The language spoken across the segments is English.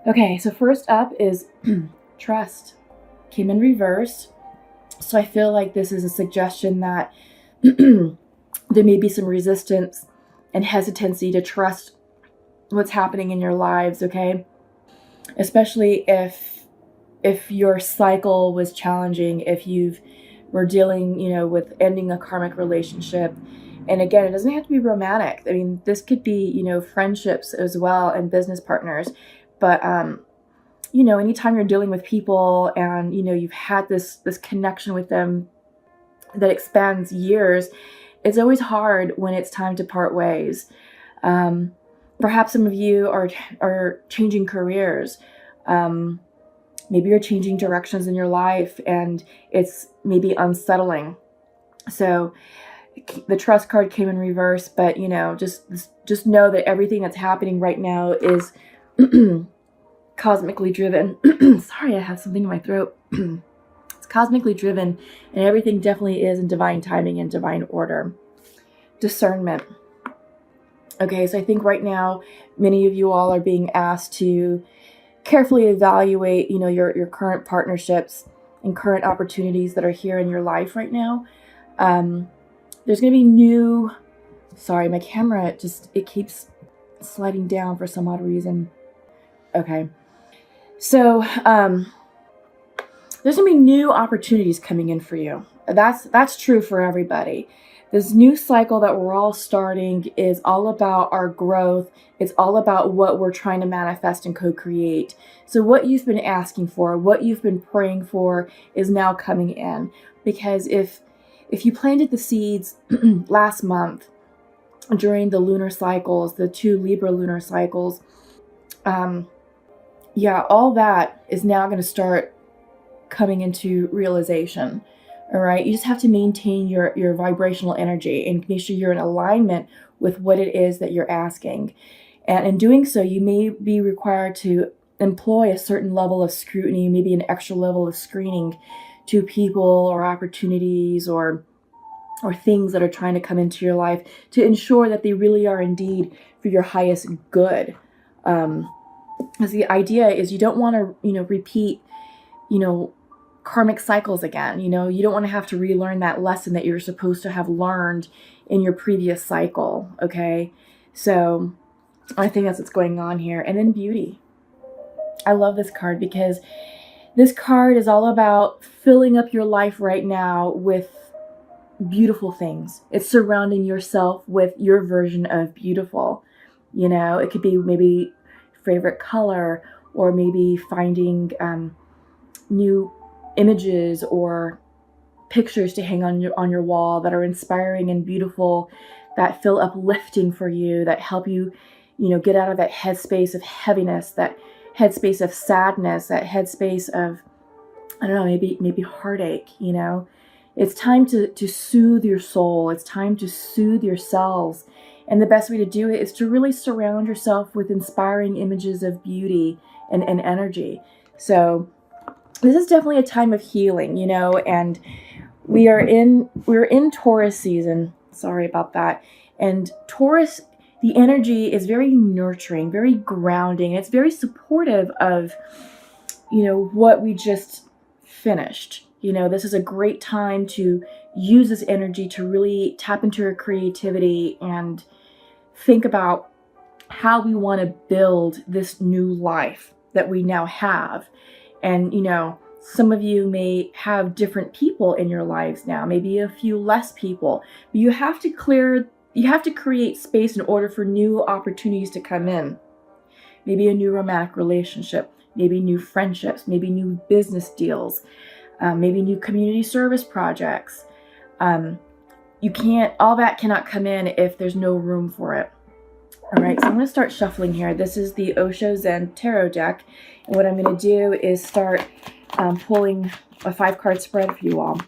Okay, so first up is trust. Came in reverse. So I feel like this is a suggestion that there may be some resistance and hesitancy to trust what's happening in your lives, okay? Especially if your cycle was challenging, if were dealing, with ending a karmic relationship. And again, it doesn't have to be romantic. I mean, this could be, friendships as well and business partners. But anytime you're dealing with people and you've had this connection with them that expands years, it's always hard when it's time to part ways. Perhaps some of you are changing careers. Maybe you're changing directions in your life and it's maybe unsettling. So the trust card came in reverse, but just know that everything that's happening right now is cosmically driven. Sorry, I have something in my throat. It's cosmically driven, and everything definitely is in divine timing and divine order. Discernment. Okay, so I think right now many of you all are being asked to carefully evaluate, your current partnerships and current opportunities that are here in your life right now. There's going to be new. Sorry, my camera it keeps sliding down for some odd reason. Okay. So, there's going to be new opportunities coming in for you. That's true for everybody. This new cycle that we're all starting is all about our growth. It's all about what we're trying to manifest and co-create. So what you've been asking for, what you've been praying for is now coming in. Because if you planted the seeds last month during the lunar cycles, the 2 Libra lunar cycles, all that is now going to start coming into realization. All right. You just have to maintain your vibrational energy and make sure you're in alignment with what it is that you're asking. And in doing so, you may be required to employ a certain level of scrutiny, maybe an extra level of screening to people or opportunities or things that are trying to come into your life to ensure that they really are indeed for your highest good. Because the idea is you don't want to, repeat, karmic cycles again. You don't want to have to relearn that lesson that you're supposed to have learned in your previous cycle. Okay. So I think that's what's going on here. And then beauty. I love this card because this card is all about filling up your life right now with beautiful things. It's surrounding yourself with your version of beautiful. It could be maybe favorite color, or maybe finding new images or pictures to hang on your wall that are inspiring and beautiful, that feel uplifting for you, that help you, get out of that headspace of heaviness, that headspace of sadness, that headspace of, I don't know, maybe heartache. It's time to soothe your soul. It's time to soothe yourselves. And the best way to do it is to really surround yourself with inspiring images of beauty and energy. So this is definitely a time of healing, and we're in Taurus season. Sorry about that. And Taurus, the energy is very nurturing, very grounding. It's very supportive of, what we just finished. This is a great time to use this energy to really tap into your creativity and think about how we want to build this new life that we now have. And, some of you may have different people in your lives now, maybe a few less people. But you have to create space in order for new opportunities to come in. Maybe a new romantic relationship, maybe new friendships, maybe new business deals, maybe new community service projects. All that cannot come in if there's no room for it. All right, so I'm going to start shuffling here. This is the Osho Zen Tarot deck. And what I'm going to do is start pulling a 5-card spread for you all.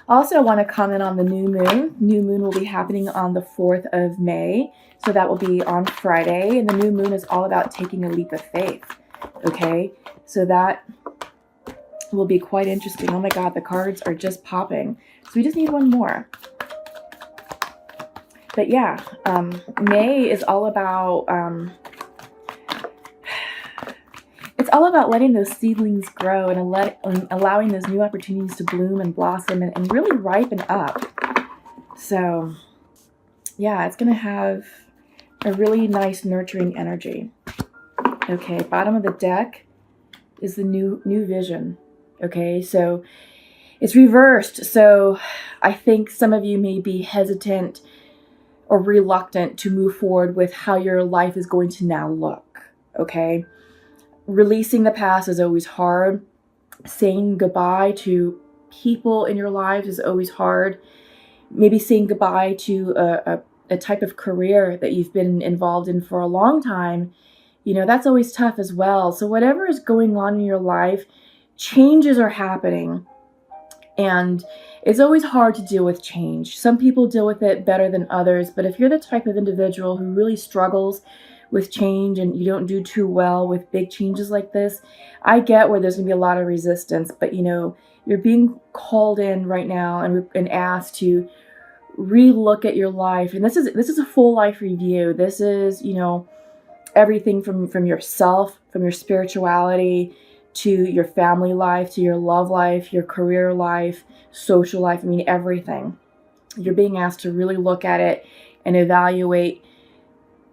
Also, I want to comment on the new moon. New moon will be happening on the 4th of May. So that will be on Friday. And the new moon is all about taking a leap of faith. Okay, so that will be quite interesting. Oh my God, the cards are just popping. So we just need one more. But yeah, May is all about all about letting those seedlings grow and allowing those new opportunities to bloom and blossom and really ripen up. So yeah, it's going to have a really nice nurturing energy. Okay, bottom of the deck is the new vision. Okay, so it's reversed. So I think some of you may be hesitant or reluctant to move forward with how your life is going to now look. Okay, releasing the past is always hard. Saying goodbye to people in your lives is always hard. Maybe saying goodbye to a type of career that you've been involved in for a long time, that's always tough as well. So whatever is going on in your life, changes are happening. And it's always hard to deal with change. Some people deal with it better than others, but if you're the type of individual who really struggles with change and you don't do too well with big changes like this, I get where there's going to be a lot of resistance, but you're being called in right now and asked to re-look at your life. And this is a full life review. This is, everything from yourself, from your spirituality, to your family life, to your love life, your career life, social life. I mean, everything. You're being asked to really look at it and evaluate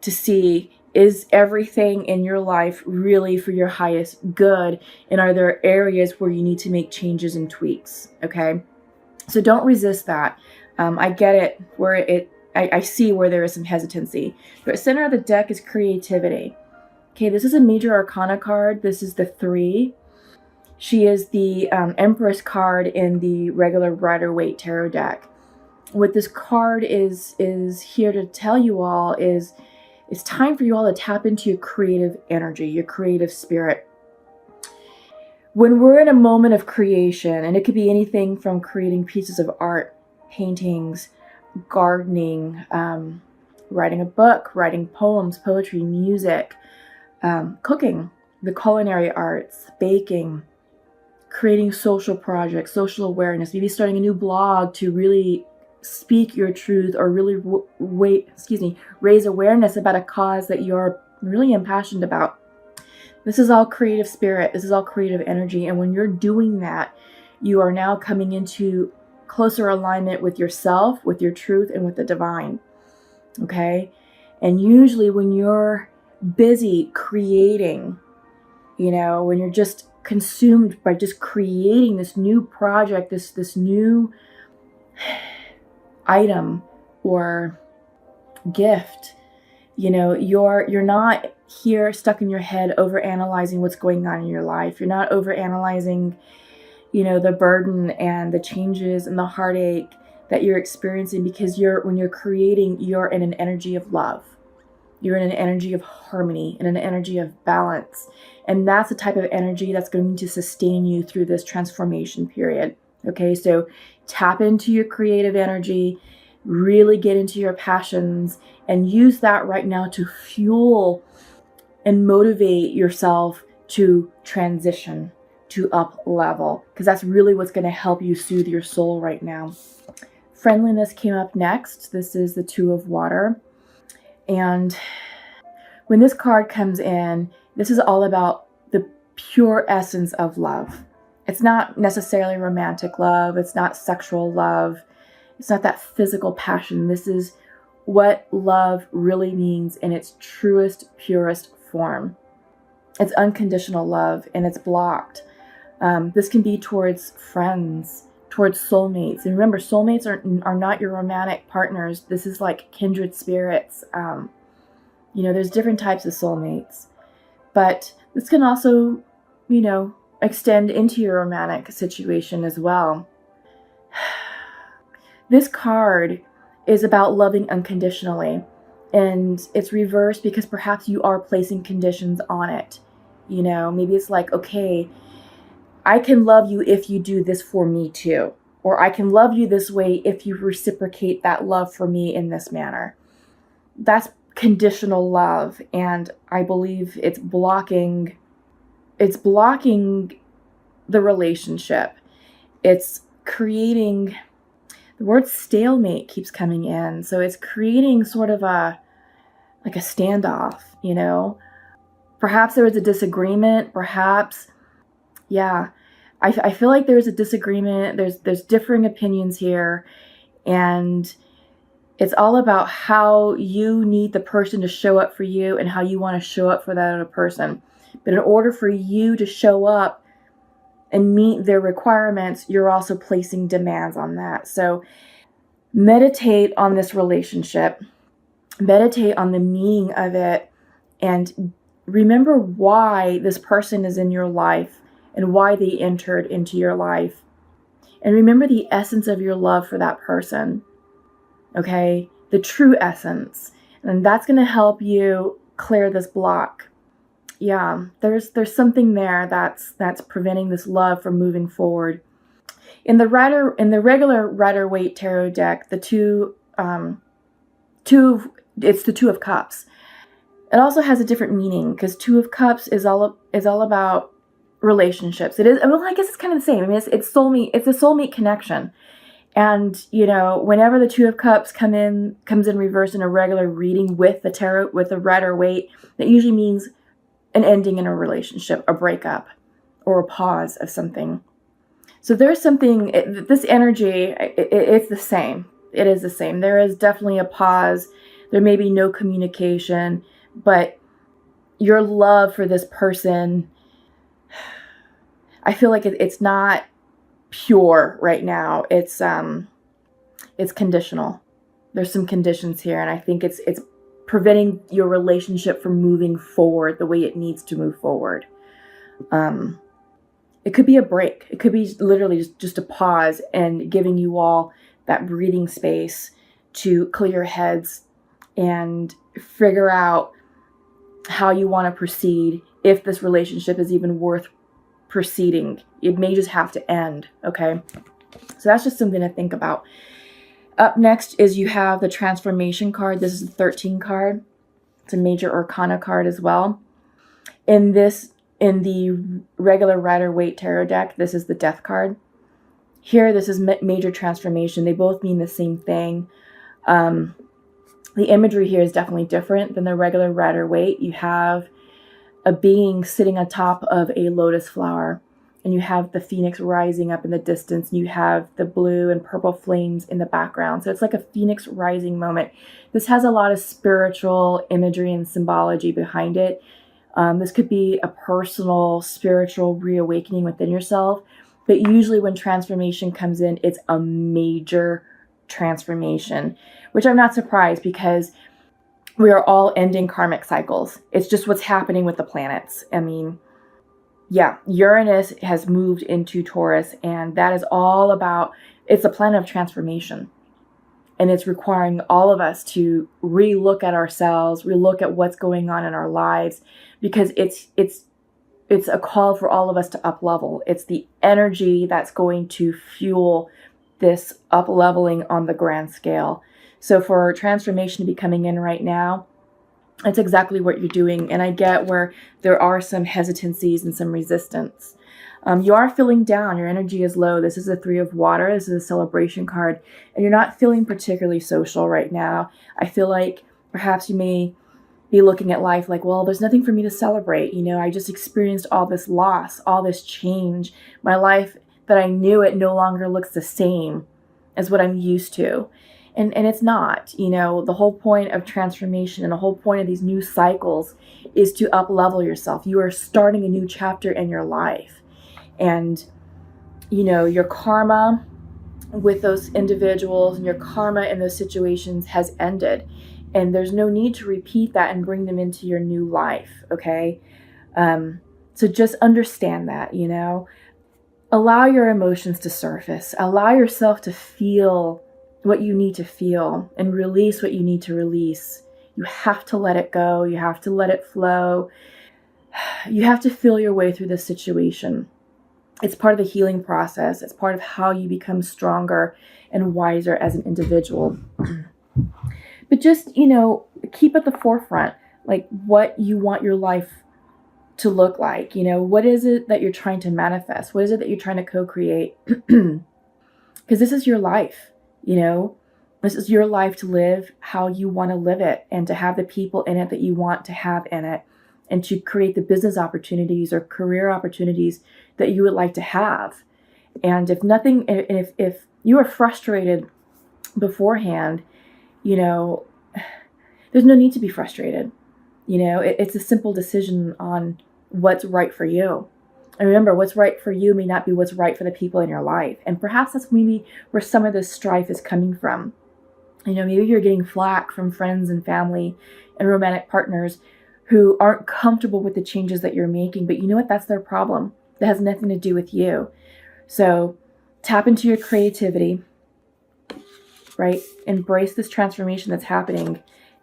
to see, is everything in your life really for your highest good? And are there areas where you need to make changes and tweaks? Okay. So don't resist that. I get it where I see where there is some hesitancy. The center of the deck is creativity. Okay, this is a major arcana card. This is the 3. She is the Empress card in the regular Rider-Waite tarot deck. What this card is here to tell you all is it's time for you all to tap into your creative energy, your creative spirit. When we're in a moment of creation, and it could be anything from creating pieces of art, paintings, gardening, writing a book, writing poems, poetry, music, cooking, the culinary arts, baking, creating social projects, social awareness, maybe starting a new blog to really speak your truth or really raise awareness about a cause that you're really impassioned about. This is all creative spirit. This is all creative energy. And when you're doing that, you are now coming into closer alignment with yourself, with your truth, and with the divine. Okay? And usually when you're busy creating, when you're just consumed by just creating this new project, this new item or gift, you're not here stuck in your head over analyzing what's going on in your life. You're not over analyzing the burden and the changes and the heartache that you're experiencing, because when you're creating, you're in an energy of love. You're in an energy of harmony, in an energy of balance. And that's the type of energy that's going to sustain you through this transformation period. Okay, so tap into your creative energy, really get into your passions, and use that right now to fuel and motivate yourself to transition, to up level, because that's really what's going to help you soothe your soul right now. Friendliness came up next. This is the 2 of water. And when this card comes in, this is all about the pure essence of love. It's not necessarily romantic love. It's not sexual love. It's not that physical passion. This is what love really means in its truest, purest form. It's unconditional love, and it's blocked. This can be towards friends, towards soulmates. And remember, soulmates are not your romantic partners. This is like kindred spirits. There's different types of soulmates. But this can also, extend into your romantic situation as well. This card is about loving unconditionally. And it's reversed because perhaps you are placing conditions on it. Maybe it's like, okay, I can love you if you do this for me too. Or I can love you this way if you reciprocate that love for me in this manner. That's conditional love. And I believe it's blocking the relationship. It's creating, the word stalemate keeps coming in. So it's creating sort of a standoff, Perhaps there was a disagreement. Perhaps, yeah. I feel like there's a disagreement. There's differing opinions here. And it's all about how you need the person to show up for you and how you want to show up for that other person. But in order for you to show up and meet their requirements, you're also placing demands on that. So meditate on this relationship. Meditate on the meaning of it. And remember why this person is in your life and why they entered into your life. And remember the essence of your love for that person. Okay? The true essence. And that's going to help you clear this block. Yeah, there's something there that's preventing this love from moving forward. In the regular Rider-Waite tarot deck, it's the Two of Cups. It also has a different meaning because Two of Cups is all about relationships. It is, well, I guess it's kind of the same. I mean, it's soulmate. It's a soulmate connection. And, you know, whenever the Two of Cups comes in reverse in a regular reading with the tarot, with the Rider-Waite, that usually means an ending in a relationship, a breakup, or a pause of something. So there's something, this energy, it's the same. It is the same. There is definitely a pause. There may be no communication, but your love for this person, I feel like it's not pure right now. It's conditional. There's some conditions here, and I think it's preventing your relationship from moving forward the way it needs to move forward. It could be a break. It could be literally just a pause and giving you all that breathing space to clear your heads and figure out how you want to proceed, if this relationship is even worth proceeding. It may just have to end, okay? So that's just something to think about. Up next is you have the Transformation card. This is the 13 card. It's a major arcana card as well. In the regular Rider-Waite tarot deck, this is the Death card. Here, this is major transformation. They both mean the same thing. The imagery here is definitely different than the regular Rider-Waite. You have a being sitting on top of a lotus flower, and you have the phoenix rising up in the distance, and you have the blue and purple flames in the background. So it's like a phoenix rising moment. This has a lot of spiritual imagery and symbology behind it. This could be a personal spiritual reawakening within yourself, but usually when transformation comes in, it's a major transformation, which I'm not surprised, because we are all ending karmic cycles. It's just what's happening with the planets. I mean, yeah, Uranus has moved into Taurus, and that is all about, it's a planet of transformation. And it's requiring all of us to relook at ourselves, relook at what's going on in our lives, because it's a call for all of us to up level. It's the energy that's going to fuel this up leveling on the grand scale. So for transformation to be coming in right now, that's exactly what you're doing. And I get where there are some hesitancies and some resistance. You are feeling down. Your energy is low. This is a 3 of water. This is a celebration card. And you're not feeling particularly social right now. I feel like perhaps you may be looking at life like, well, there's nothing for me to celebrate. You know, I just experienced all this loss, all this change. My life that I knew it no longer looks the same as what I'm used to. And it's not, you know, the whole point of transformation and the whole point of these new cycles is to up level yourself. You are starting a new chapter in your life. And, you know, your karma with those individuals and your karma in those situations has ended. And there's no need to repeat that and bring them into your new life, okay? So just understand that, you know. Allow your emotions to surface. Allow yourself to feel what you need to feel and release what you need to release. You have to let it go. You have to let it flow. You have to feel your way through this situation. It's part of the healing process. It's part of how you become stronger and wiser as an individual. But just, you know, keep at the forefront, like what you want your life to look like. You know, what is it that you're trying to manifest? What is it that you're trying to co-create? Because this is your life, you know, this is your life to live how you want to live it and to have the people in it that you want to have in it. and to create the business opportunities or career opportunities that you would like to have. And if you are frustrated beforehand, you know, there's no need to be frustrated. You know, it's a simple decision on what's right for you. And remember, what's right for you may not be what's right for the people in your life. And perhaps that's maybe where some of this strife is coming from. You know, maybe you're getting flack from friends and family and romantic partners who aren't comfortable with the changes that you're making. But you know what? That's their problem. That has nothing to do with you. So tap into your creativity, right? Embrace this transformation that's happening.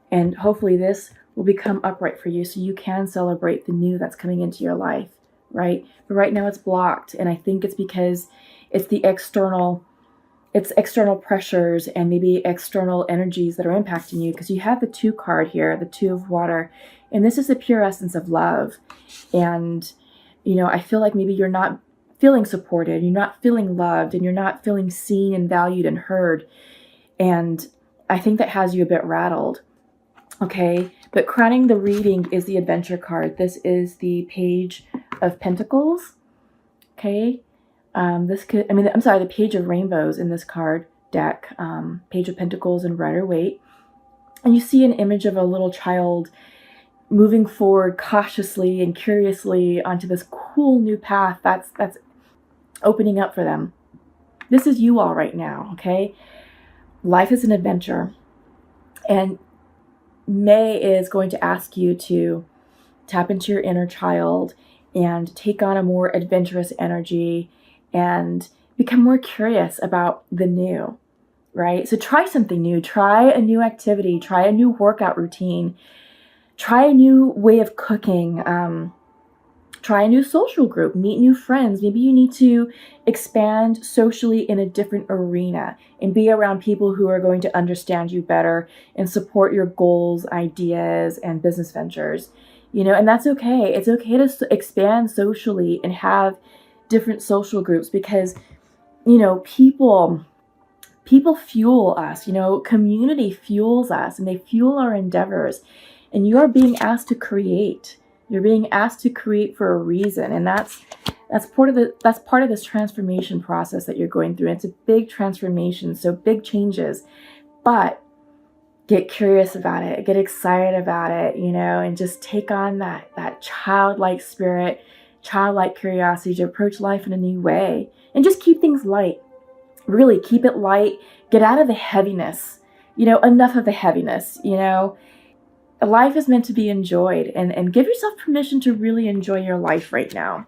And hopefully this will become upright for you so you can celebrate the new that's coming into your life, right? But right now it's blocked. And I think it's because it's the external pressures and maybe external energies that are impacting you, because you have the 2 card here, the 2 of water, and this is the pure essence of love. And, you know, I feel like maybe you're not feeling supported, you're not feeling loved, and you're not feeling seen and valued and heard. And I think that has you a bit rattled. Okay, but crowning the reading is the adventure card. This is the Page of Pentacles. Okay, the Page of Rainbows in this card deck. Page of Pentacles in Rider-Waite. And you see an image of a little child moving forward cautiously and curiously onto this cool new path that's opening up for them. This is you all right now, okay? Life is an adventure. And May is going to ask you to tap into your inner child and take on a more adventurous energy and become more curious about the new, right? So try something new. Try a new activity. Try a new workout routine. Try a new way of cooking. Try a new social group. Meet new friends. Maybe you need to expand socially in a different arena and be around people who are going to understand you better and support your goals, ideas, and business ventures. You know, and that's okay. It's okay to expand socially and have different social groups, because, you know, people fuel us. You know, community fuels us, and they fuel our endeavors. And you are being asked to create. You're being asked to create for a reason, and that's part of this transformation process that you're going through. And it's a big transformation, so big changes, but get curious about it, get excited about it, you know, and just take on that childlike spirit, childlike curiosity to approach life in a new way, and just keep things light. Really keep it light. Get out of the heaviness. You know, enough of the heaviness. You know, life is meant to be enjoyed, and give yourself permission to really enjoy your life right now.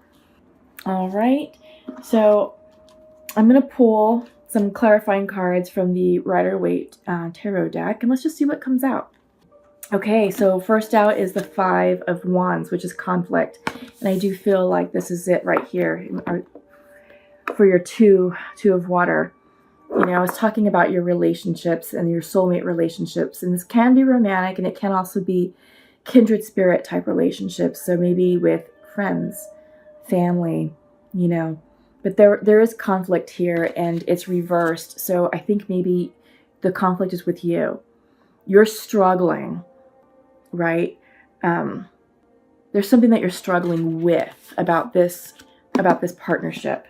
All right, so I'm going to pull some clarifying cards from the Rider-Waite tarot deck, and let's just see what comes out. Okay, so first out is the 5 of Wands, which is conflict, and I do feel like this is it right here for your two of water. You know, I was talking about your relationships and your soulmate relationships, and this can be romantic, and it can also be kindred spirit type relationships. So maybe with friends, family, you know, but there is conflict here, and it's reversed. So I think maybe the conflict is with you. You're struggling, right? There's something that you're struggling with about this partnership.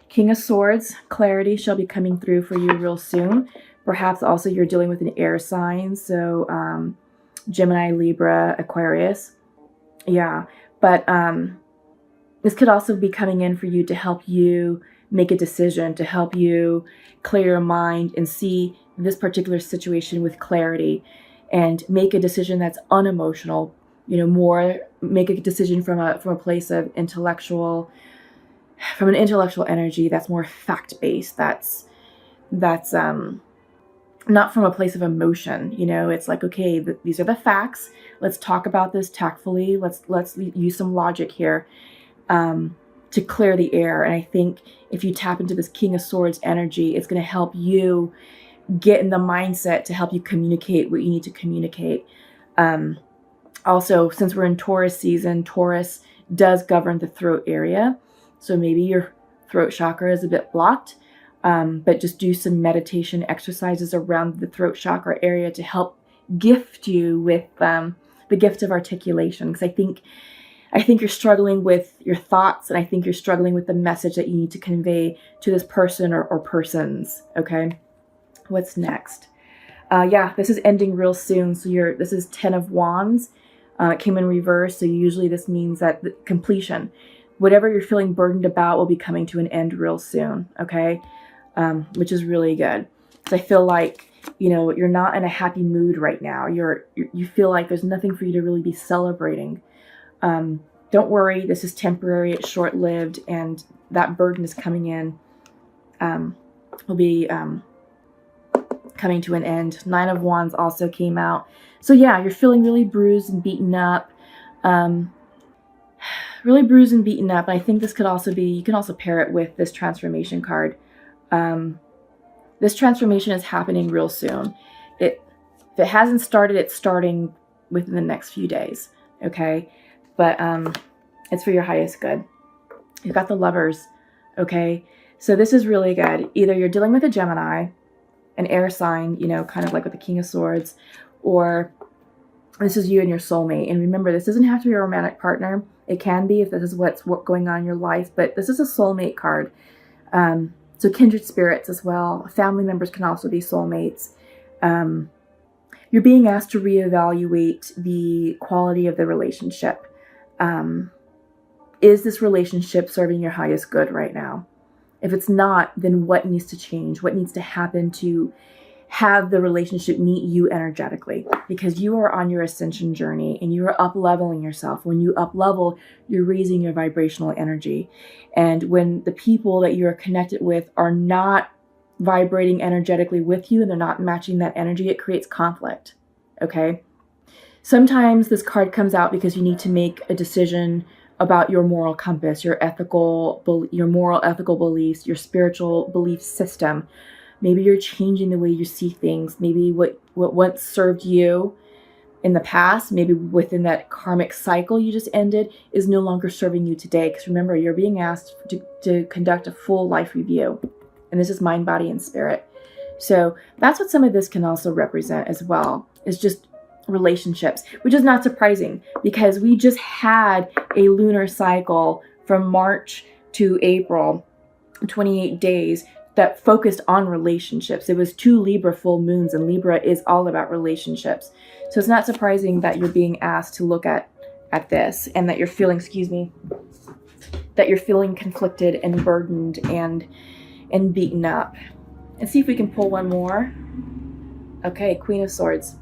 King of Swords, clarity shall be coming through for you real soon. Perhaps also you're dealing with an air sign, so Gemini, Libra, Aquarius. Yeah, but this could also be coming in for you to help you make a decision, to help you clear your mind and see this particular situation with clarity and make a decision that's unemotional, you know, make a decision from a place of from an intellectual energy that's more fact-based, that's not from a place of emotion. You know, it's like, okay, these are the facts. Let's talk about this tactfully. Let's use some logic here to clear the air. And I think if you tap into this King of Swords energy, it's going to help you get in the mindset to help you communicate what you need to communicate. Also, since we're in Taurus season, Taurus does govern the throat area. So maybe your throat chakra is a bit blocked, but just do some meditation exercises around the throat chakra area to help gift you with the gift of articulation, because I think you're struggling with your thoughts, and I think you're struggling with the message that you need to convey to this person or persons. Okay, what's next? Yeah, this is ending real soon. So this is 10 of Wands. It came in reverse, so usually this means that the completion, whatever you're feeling burdened about, will be coming to an end real soon. Okay, which is really good. So I feel like, you know, you're not in a happy mood right now. You feel like there's nothing for you to really be celebrating. Don't worry, this is temporary, it's short-lived, and that burden is coming in, will be coming to an end. 9 of Wands also came out. So yeah, you're feeling really bruised and beaten up. Really bruised and beaten up. And I think this could also be, you can also pair it with this transformation card. This transformation is happening real soon. If it hasn't started, it's starting within the next few days. Okay. But it's for your highest good. You've got the Lovers. Okay. So this is really good. Either you're dealing with a Gemini, an air sign, you know, kind of like with the King of Swords, or this is you and your soulmate. And remember, this doesn't have to be a romantic partner. It can be if this is what's going on in your life, but this is a soulmate card. So kindred spirits as well. Family members can also be soulmates. You're being asked to reevaluate the quality of the relationship. Is this relationship serving your highest good right now? If it's not, then what needs to change? What needs to happen to have the relationship meet you energetically? Because you are on your ascension journey and you are up-leveling yourself. When you up-level, you're raising your vibrational energy. And when the people that you are connected with are not vibrating energetically with you and they're not matching that energy, it creates conflict. Okay? Sometimes this card comes out because you need to make a decision about your moral compass, your moral ethical beliefs, your spiritual belief system. Maybe you're changing the way you see things. Maybe what once served you in the past, maybe within that karmic cycle you just ended, is no longer serving you today. Because remember, you're being asked to conduct a full life review. And this is mind, body, and spirit. So that's what some of this can also represent as well, is just relationships, which is not surprising because we just had a lunar cycle from March to April, 28 days, that focused on relationships. It was 2 Libra full moons, and Libra is all about relationships. So it's not surprising that you're being asked to look at this, and that you're feeling, that you're feeling conflicted and burdened and beaten up. And see if we can pull one more. Okay, Queen of Swords.